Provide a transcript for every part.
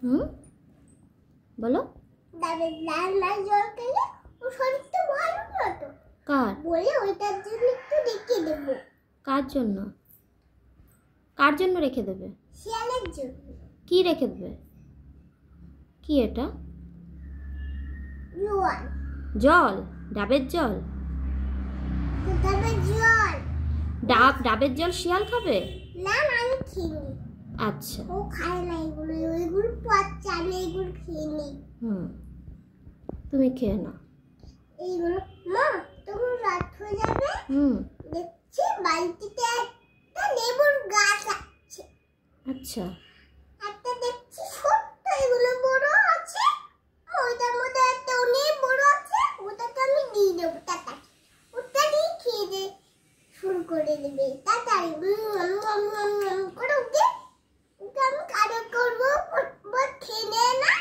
হুম বলো ডাবের লাল লাল জল খেলে ও শরীর তো ভালো হতো। কার বলে ওইটার জন্য একটু রেখে দেবো। কার জন্য রেখে দেবে? শিয়ালের জন্য। কি রেখে দেবে? কি এটা? জল। জল? ডাবের জল? ডাবের জল। ডাবের জল শিয়াল খাবে? না আমি খেয়ে। আচ্ছা ও খায় না এগুলো, ওইগুলো পচা, আমি এগুলো খেয়ে নিই। তুমি খেয়ে নাও এইগুলো। মা তখন রাত হয়ে যাবে, দেখছি বাড়িতে একটা লেবুর গাছ আছে। আচ্ছা একটা দেখছি ছোট্ট, এগুলো বড় আছে, ওইটার মধ্যে একটা অনেক বড় আছে, ওটাকে আমি দিয়ে দেবো তাড়াতাড়ি। ওটা দিয়ে খেয়ে দে শুরু করে দেবে তাড়াতাড়ি করে। ওকে আমি কাজে করবো, খেয়ে নেয় না।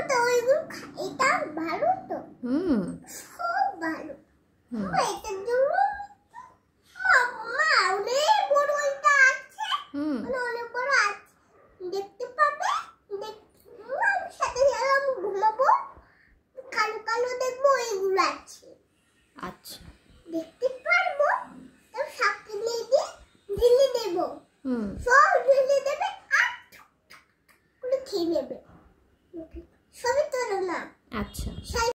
তো ওইগুলো এটা ভালো তো, খুব ভালো। এটার জন্য মা অনেক বড় একটা আছে, অনেক বড় আছে, দেখতে পাবে। আমি সাথে সাথে আমি ঘুমাবো, কালো কালো দেখবো এইগুলো আছে। আচ্ছা দেখতে পারবো, তো সাথে নিয়ে দিয়ে ঢেলে দেবো। সব